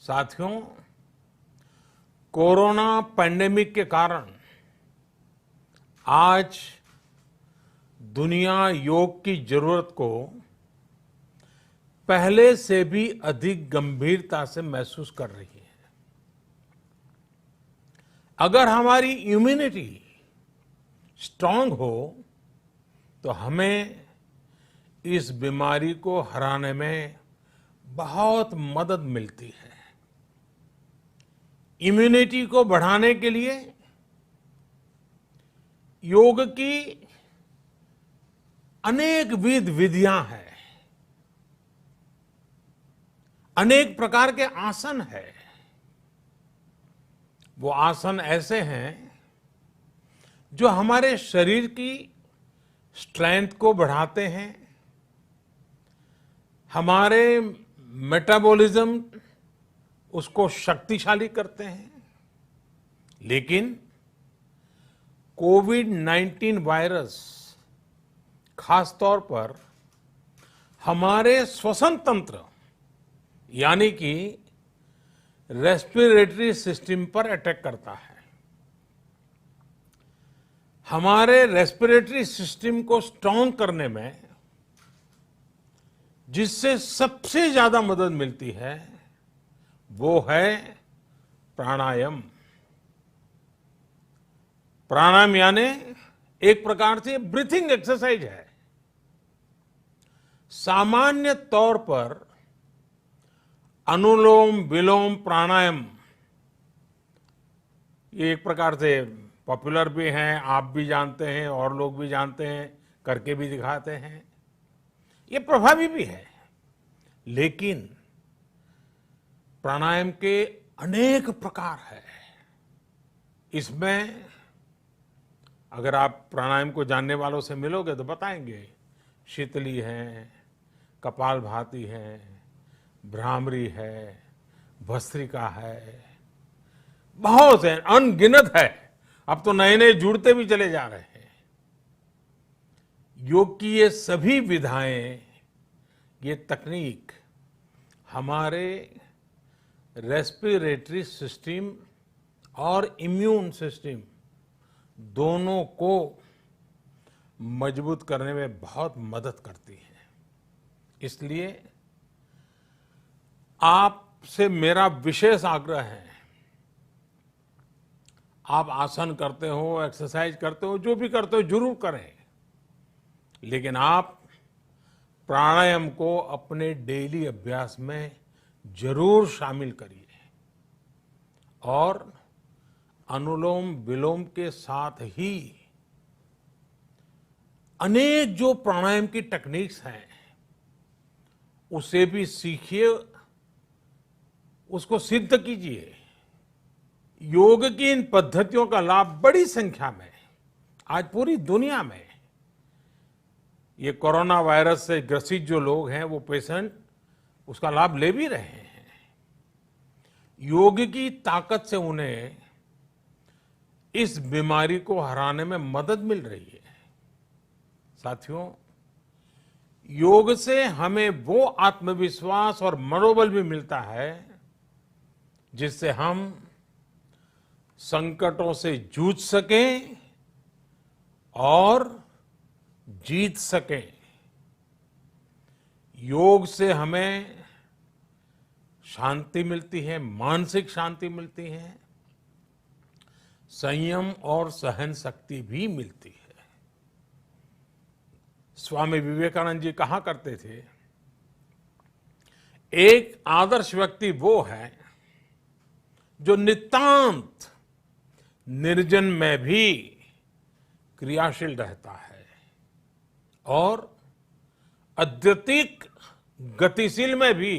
साथियों, corona pandemic के कारण आज दुनिया योग की जरूरत को पहले से भी अधिक गंभीरता से महसूस कर रही है। अगर हमारी इम्यूनिटी स्ट्रांग हो तो हमें इस बीमारी को हराने में बहुत मदद मिलती है। इम्यूनिटी को बढ़ाने के लिए योग की अनेक विध विधियां हैं, अनेक प्रकार के आसन हैं। वो आसन ऐसे हैं जो हमारे शरीर की स्ट्रेंथ को बढ़ाते हैं, हमारे मेटाबॉलिज्म उसको शक्तिशाली करते हैं। लेकिन कोविड-19 वायरस खास तौर पर हमारे श्वसन तंत्र यानी कि रेस्पिरेटरी सिस्टम पर अटैक करता है। हमारे रेस्पिरेटरी सिस्टम को स्ट्रांग करने में जिससे सबसे ज्यादा मदद मिलती है वो है प्राणायाम। प्राणायाम यानी एक प्रकार से ब्रीथिंग एक्सरसाइज है। सामान्य तौर पर अनुलोम विलोम प्राणायाम ये एक प्रकार से पॉपुलर भी हैं, आप भी जानते हैं और लोग भी जानते हैं, करके भी दिखाते हैं। ये प्रभावी भी है। लेकिन प्राणायाम के अनेक प्रकार हैं। इसमें अगर आप प्राणायाम को जानने वालों से मिलोगे तो बताएंगे शीतली है, कपालभाति है, भ्रामरी है, भस्त्रिका है, बहुत है, अनगिनत है। अब तो नए नए जुड़ते भी चले जा रहे हैं। योग की ये सभी विधाएं, ये तकनीक हमारे रेस्पिरेटरी सिस्टम और इम्यून सिस्टम दोनों को मजबूत करने में बहुत मदद करती है। इसलिए आपसे मेरा विशेष आग्रह है, आप आसन करते हो, एक्सरसाइज करते हो, जो भी करते हो जरूर करें, लेकिन आप प्राणायाम को अपने डेली अभ्यास में जरूर शामिल करिए। और अनुलोम विलोम के साथ ही अनेक जो प्राणायाम की टेक्निक्स हैं उसे भी सीखिए, उसको सिद्ध कीजिए। योग की इन पद्धतियों का लाभ बड़ी संख्या में आज पूरी दुनिया में ये कोरोना वायरस से ग्रसित जो लोग हैं, वो पेशेंट उसका लाभ ले भी रहे हैं। योग की ताकत से उन्हें इस बीमारी को हराने में मदद मिल रही है। साथियों, योग से हमें वो आत्मविश्वास और मनोबल भी मिलता है जिससे हम संकटों से जूझ सकें और जीत सकें। योग से हमें शांति मिलती है, मानसिक शांति मिलती है, संयम और सहन शक्ति भी मिलती है। स्वामी विवेकानंद जी कहा करते थे, एक आदर्श व्यक्ति वो है जो नितांत निर्जन में भी क्रियाशील रहता है और अत्यधिक गतिशील में भी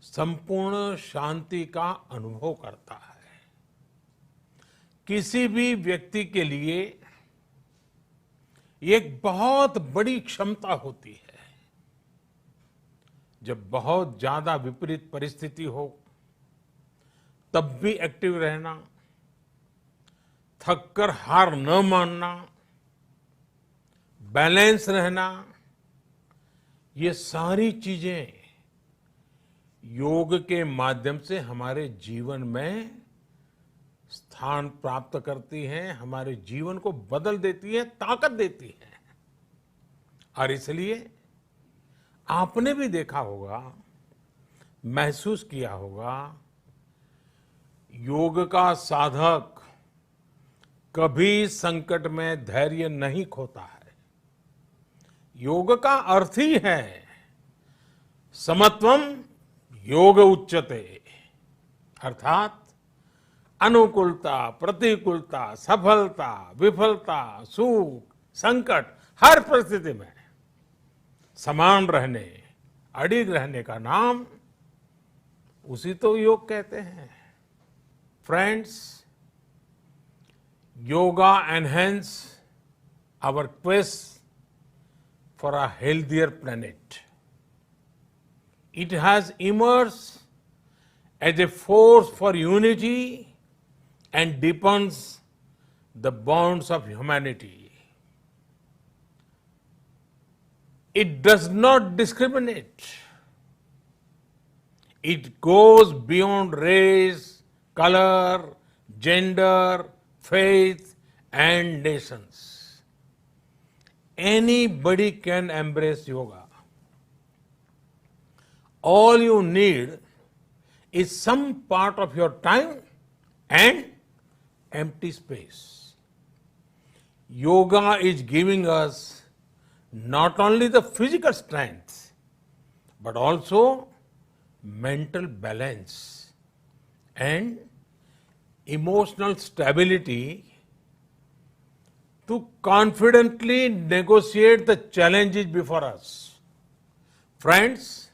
संपूर्ण शांति का अनुभव करता है। किसी भी व्यक्ति के लिए एक बहुत बड़ी क्षमता होती है, जब बहुत ज्यादा विपरीत परिस्थिति हो तब भी एक्टिव रहना, थककर हार न मानना, बैलेंस रहना, ये सारी चीजें योग के माध्यम से हमारे जीवन में स्थान प्राप्त करती हैं, हमारे जीवन को बदल देती है, ताकत देती है। और इसलिए आपने भी देखा होगा, महसूस किया होगा, योग का साधक कभी संकट में धैर्य नहीं खोता है। योग का अर्थ ही है समत्वम योग उच्यते, अर्थात अनुकूलता, प्रतिकूलता, सफलता, विफलता, सुख, संकट, हर परिस्थिति में समान रहने, अडिग रहने का नाम उसी तो योग कहते हैं। Friends, yoga enhance our quest for a healthier planet. It has emerged as a force for unity and deepens the bonds of humanity. It does not discriminate. It goes beyond race, color, gender, faith, and nations. Anybody can embrace yoga. All you need is some part of your time and empty space. Yoga is giving us not only the physical strength, but also mental balance and emotional stability to confidently negotiate the challenges before us. Friends,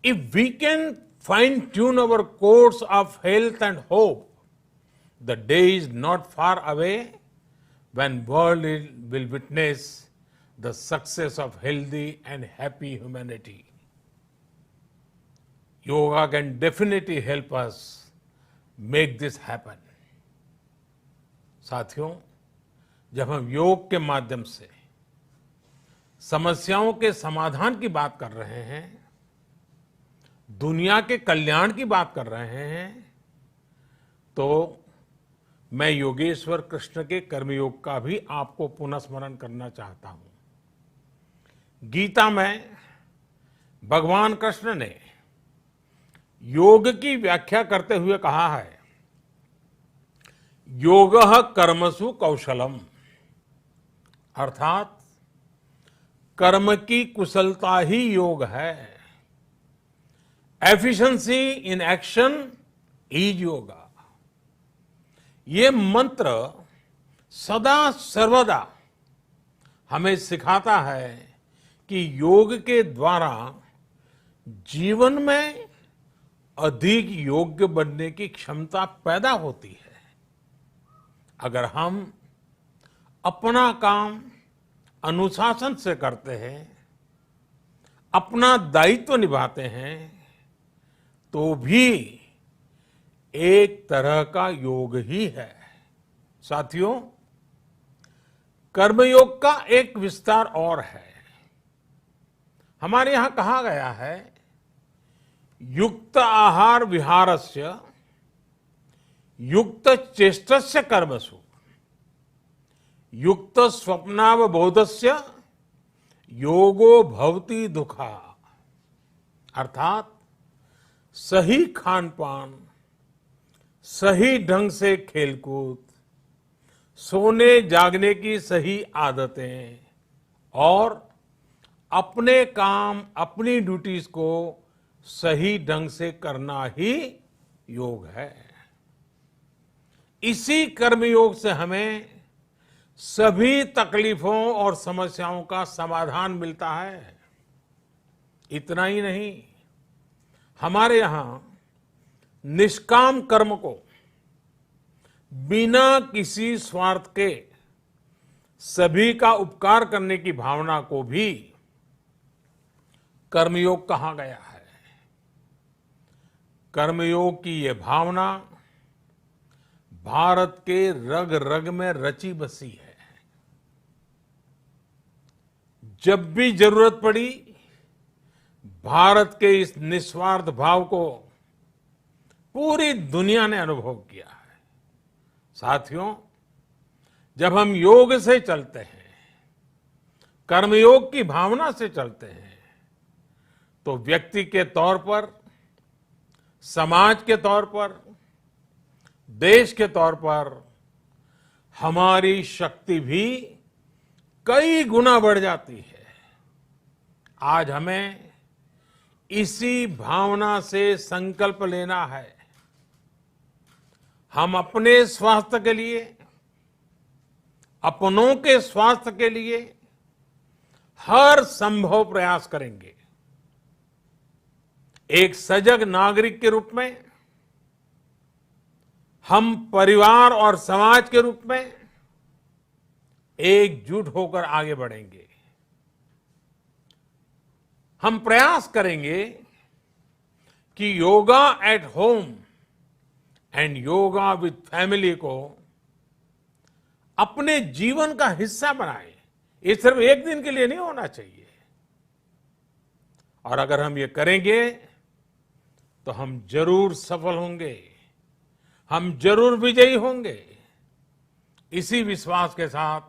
if we can fine-tune our course of health and hope, the day is not far away when world will witness the success of healthy and happy humanity. Yoga can definitely help us make this happen. साथियों, जब हम योग के माध्यम से समस्याओं के समाधान की बात कर रहे हैं, दुनिया के कल्याण की बात कर रहे हैं, तो मैं योगेश्वर कृष्ण के कर्मयोग का भी आपको पुनः स्मरण करना चाहता हूं। गीता में भगवान कृष्ण ने योग की व्याख्या करते हुए कहा है, योगः कर्मसु कौशलम, अर्थात कर्म की कुशलता ही योग है। Efficiency in action is yoga. ये मंत्र सदा सर्वदा हमें सिखाता है कि योग के द्वारा जीवन में अधिक योग्य बनने की क्षमता पैदा होती है। अगर हम अपना काम अनुशासन से करते हैं, अपना दायित्व निभाते हैं, तो भी एक तरह का योग ही है। साथियों, कर्मयोग का एक विस्तार और है। हमारे यहां कहा गया है, युक्त आहार विहारस्य युक्त चेष्टस्य कर्मसु युक्त स्वप्नावबोधस्य योगो भवति दुखा, अर्थात सही खान पान, सही ढंग से खेलकूद, सोने जागने की सही आदतें और अपने काम, अपनी ड्यूटीज को सही ढंग से करना ही योग है। इसी कर्मयोग से हमें सभी तकलीफों और समस्याओं का समाधान मिलता है। इतना ही नहीं, हमारे यहां निष्काम कर्म को बिना किसी स्वार्थ के सभी का उपकार करने की भावना को भी कर्मयोग कहा गया है। कर्मयोग की ये भावना भारत के रग रग में रची बसी है। जब भी जरूरत पड़ी, भारत के इस निस्वार्थ भाव को पूरी दुनिया ने अनुभव किया है। साथियों, जब हम योग से चलते हैं, कर्मयोग की भावना से चलते हैं, तो व्यक्ति के तौर पर, समाज के तौर पर, देश के तौर पर हमारी शक्ति भी कई गुना बढ़ जाती है। आज हमें इसी भावना से संकल्प लेना है। हम अपने स्वास्थ्य के लिए, अपनों के स्वास्थ्य के लिए हर संभव प्रयास करेंगे। एक सजग नागरिक के रूप में हम परिवार और समाज के रूप में एकजुट होकर आगे बढ़ेंगे। हम प्रयास करेंगे कि yoga at home and yoga with family को अपने जीवन का हिस्सा बनाएं। ये सिर्फ एक दिन के लिए नहीं होना चाहिए। और अगर हम ये करेंगे तो हम जरूर सफल होंगे, हम जरूर विजयी होंगे। इसी विश्वास के साथ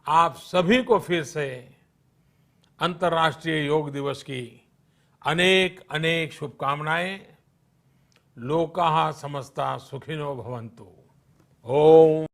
आप सभी को फिर से अंतर्राष्ट्रीय योग दिवस की अनेक अनेक शुभकामनाएं। लोकाः समस्ता सुखिनो भवन्तु। ओम।